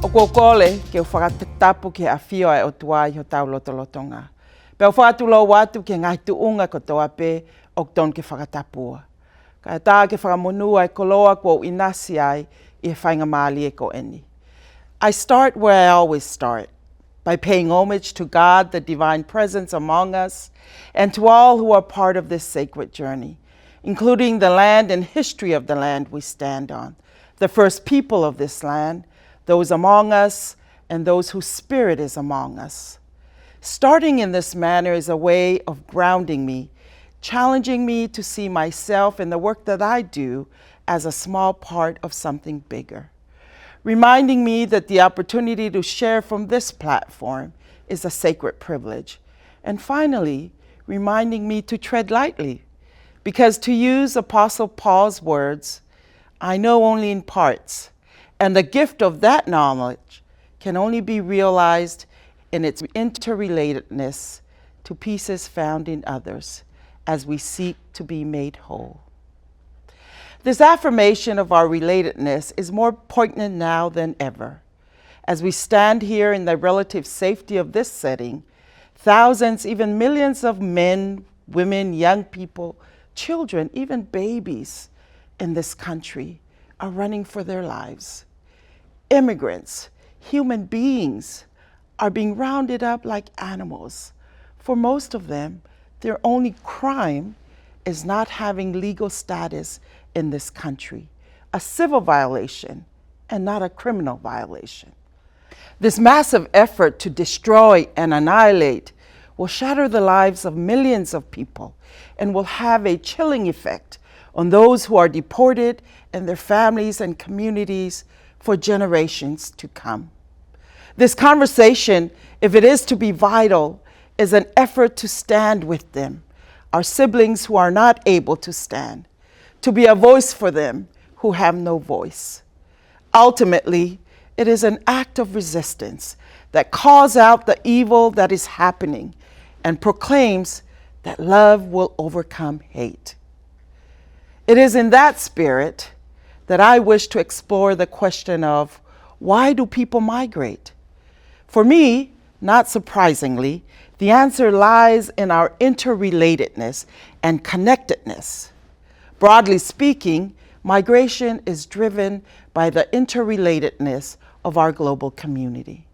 O kōkole ke o whakatapu ke awhio e o tuai ho tau lotolotonga. Pe o whakatulo watu ke ngai tuunga ko toa pe o ton ke whakatapua. Ka tā ke whakamonua e koloa ko inasi ai I whainga maali e ko eni. I start where I always start, by paying homage to God, the divine presence among us, and to all who are part of this sacred journey, including the land and history of the land we stand on, the first people of this land, those among us, and those whose spirit is among us. Starting in this manner is a way of grounding me, challenging me to see myself and the work that I do as a small part of something bigger, reminding me that the opportunity to share from this platform is a sacred privilege, and finally, reminding me to tread lightly, because to use Apostle Paul's words, I know only in parts, and the gift of that knowledge can only be realized in its interrelatedness to pieces found in others as we seek to be made whole. This affirmation of our relatedness is more poignant now than ever. As we stand here in the relative safety of this setting, thousands, even millions of men, women, young people, children, even babies in this country are running for their lives. Immigrants, human beings, are being rounded up like animals. For most of them, their only crime is not having legal status in this country, a civil violation and not a criminal violation. This massive effort to destroy and annihilate will shatter the lives of millions of people and will have a chilling effect on those who are deported and their families and communities for generations to come. This conversation, if it is to be vital, is an effort to stand with them, our siblings who are not able to stand, to be a voice for them who have no voice. Ultimately, it is an act of resistance that calls out the evil that is happening and proclaims that love will overcome hate. It is in that spirit that I wish to explore the question of why do people migrate? For me, not surprisingly, the answer lies in our interrelatedness and connectedness. Broadly speaking, migration is driven by the interrelatedness of our global community.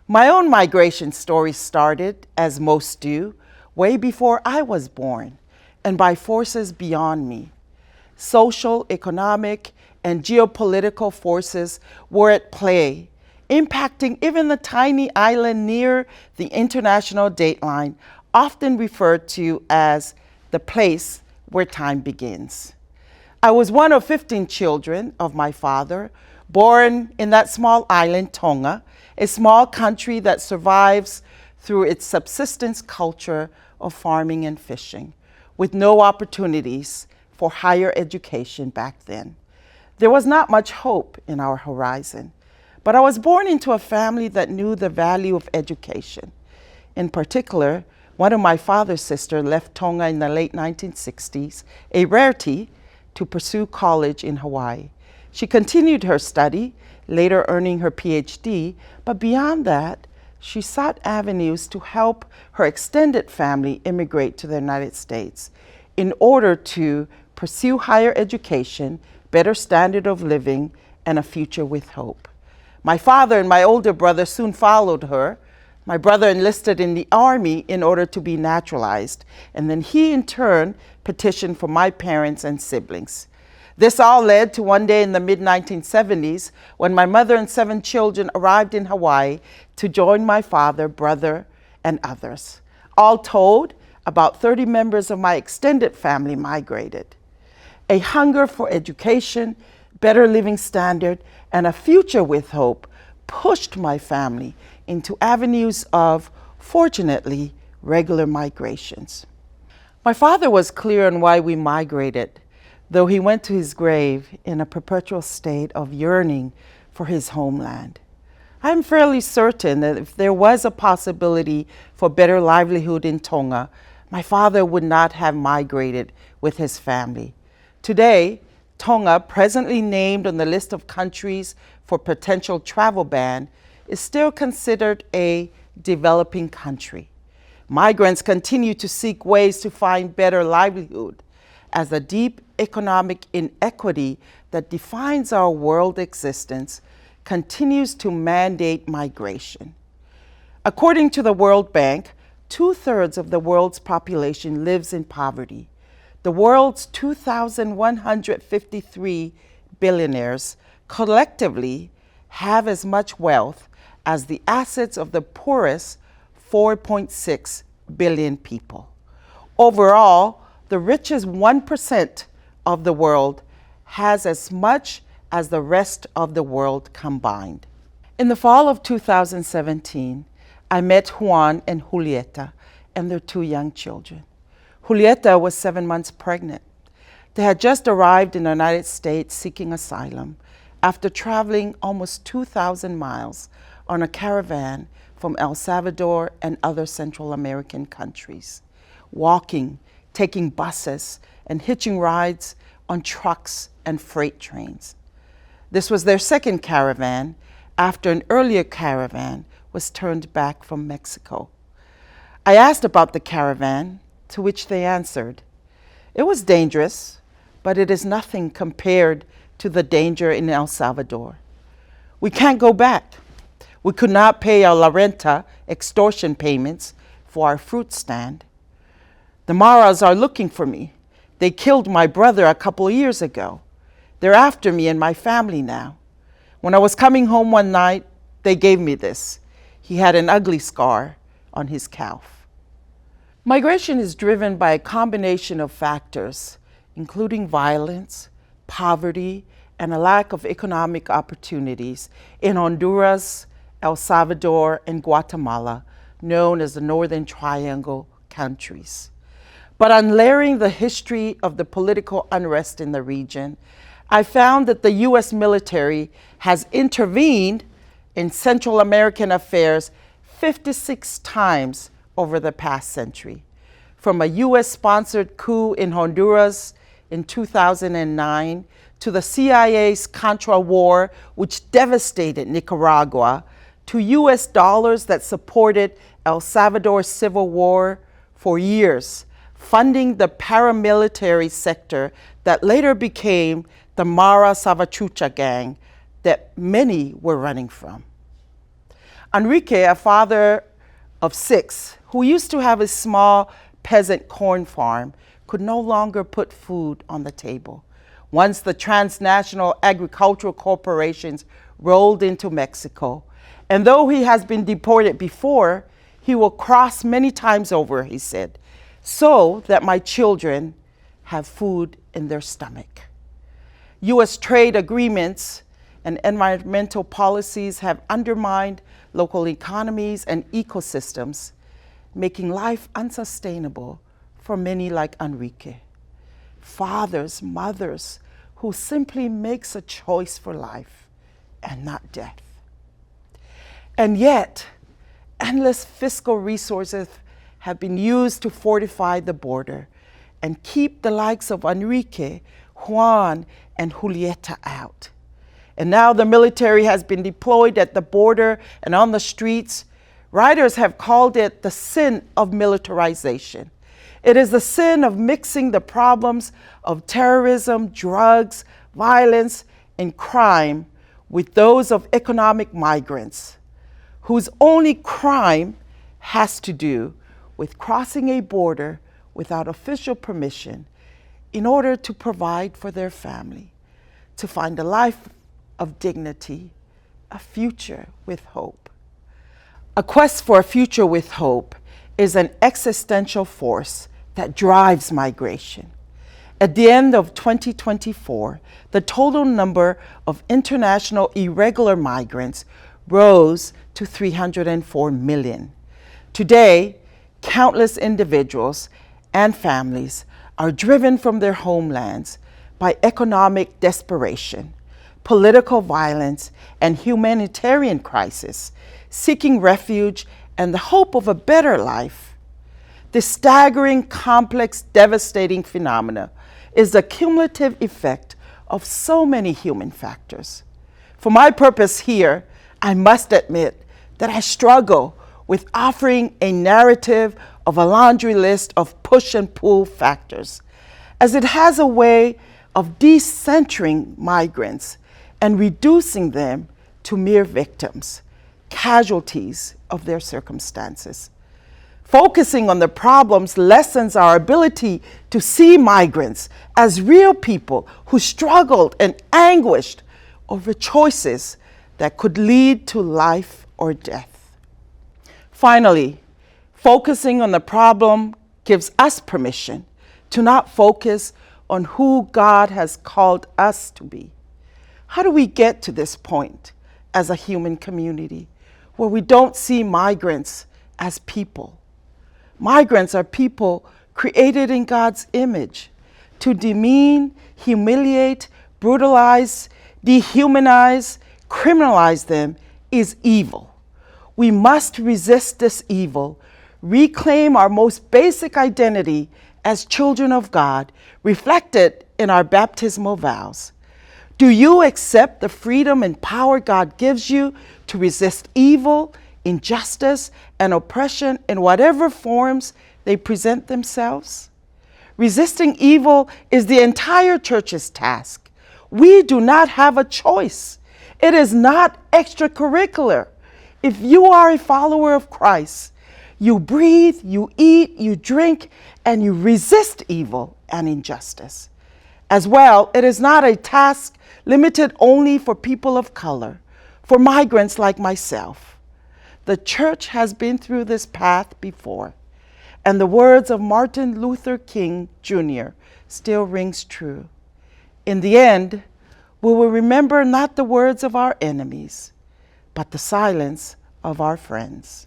My own migration story started, as most do, way before I was born, and by forces beyond me. Social, economic, and geopolitical forces were at play, impacting even the tiny island near the international dateline, often referred to as the place where time begins. I was one of 15 children of my father, born in that small island, Tonga, a small country that survives through its subsistence culture of farming and fishing, with no opportunities for higher education back then. There was not much hope in our horizon, but I was born into a family that knew the value of education. In particular, one of my father's sisters left Tonga in the late 1960s, a rarity, to pursue college in Hawaii. She continued her study, later earning her PhD, but beyond that, she sought avenues to help her extended family immigrate to the United States in order to pursue higher education, better standard of living, and a future with hope. My father and my older brother soon followed her. My brother enlisted in the army in order to be naturalized, and then he in turn petitioned for my parents and siblings. This all led to one day in the mid-1970s when my mother and 7 children arrived in Hawaii to join my father, brother, and others. All told, about 30 members of my extended family migrated. A hunger for education, better living standard, and a future with hope pushed my family into avenues of, fortunately, regular migrations. My father was clear on why we migrated, though he went to his grave in a perpetual state of yearning for his homeland. I'm fairly certain that if there was a possibility for better livelihood in Tonga, my father would not have migrated with his family. Today, Tonga, presently named on the list of countries for potential travel ban, is still considered a developing country. Migrants continue to seek ways to find better livelihood as the deep economic inequity that defines our world existence continues to mandate migration. According to the World Bank, 2/3 of the world's population lives in poverty. The world's 2,153 billionaires collectively have as much wealth as the assets of the poorest 4.6 billion people. Overall, the richest 1% of the world has as much as the rest of the world combined. In the fall of 2017, I met Juan and Julietta and their 2 young children. Julietta was 7 months pregnant. They had just arrived in the United States seeking asylum after traveling almost 2,000 miles on a caravan from El Salvador and other Central American countries, walking, taking buses, and hitching rides on trucks and freight trains. This was their second caravan after an earlier caravan was turned back from Mexico. I asked about the caravan, to which they answered, "It was dangerous, but it is nothing compared to the danger in El Salvador. We can't go back. We could not pay our la renta extortion payments for our fruit stand. The Maras are looking for me. They killed my brother a couple of years ago. They're after me and my family now. When I was coming home one night, they gave me this." He had an ugly scar on his calf. Migration is driven by a combination of factors, including violence, poverty, and a lack of economic opportunities in Honduras, El Salvador, and Guatemala, known as the Northern Triangle countries. But on layering the history of the political unrest in the region, I found that the U.S. military has intervened in Central American affairs 56 times over the past century, from a U.S.-sponsored coup in Honduras in 2009 to the CIA's Contra War, which devastated Nicaragua, to U.S. dollars that supported El Salvador's civil war for years, funding the paramilitary sector that later became the Mara Salvatrucha gang that many were running from. Enrique, a father of 6, who used to have a small peasant corn farm, could no longer put food on the table. Once the transnational agricultural corporations rolled into Mexico, and though he has been deported before, he will cross many times over, he said, so that my children have food in their stomach. U.S. trade agreements and environmental policies have undermined local economies and ecosystems, making life unsustainable for many like Enrique. Fathers, mothers, who simply makes a choice for life and not death. And yet, endless fiscal resources have been used to fortify the border and keep the likes of Enrique, Juan, and Julietta out. And now the military has been deployed at the border and on the streets. Writers have called it the sin of militarization. It is the sin of mixing the problems of terrorism, drugs, violence, and crime with those of economic migrants, whose only crime has to do with crossing a border without official permission in order to provide for their family, to find a life of dignity, a future with hope. A quest for a future with hope is an existential force that drives migration. At the end of 2024, the total number of international irregular migrants rose to 304 million. Today, countless individuals and families are driven from their homelands by economic desperation, political violence, and humanitarian crisis, seeking refuge and the hope of a better life. This staggering, complex, devastating phenomena is the cumulative effect of so many human factors. For my purpose here, I must admit that I struggle with offering a narrative of a laundry list of push and pull factors, as it has a way of decentering migrants and reducing them to mere victims, casualties of their circumstances. Focusing on the problems lessens our ability to see migrants as real people who struggled and anguished over choices that could lead to life or death. Finally, focusing on the problem gives us permission to not focus on who God has called us to be. How do we get to this point as a human community where we don't see migrants as people? Migrants are people created in God's image. To demean, humiliate, brutalize, dehumanize, criminalize them is evil. We must resist this evil, reclaim our most basic identity as children of God, reflected in our baptismal vows. Do you accept the freedom and power God gives you to resist evil, injustice, and oppression in whatever forms they present themselves? Resisting evil is the entire church's task. We do not have a choice. It is not extracurricular. If you are a follower of Christ, you breathe, you eat, you drink, and you resist evil and injustice. As well, it is not a task limited only for people of color, for migrants like myself. The church has been through this path before, and the words of Martin Luther King Jr. still rings true. In the end, we will remember not the words of our enemies, but the silence of our friends.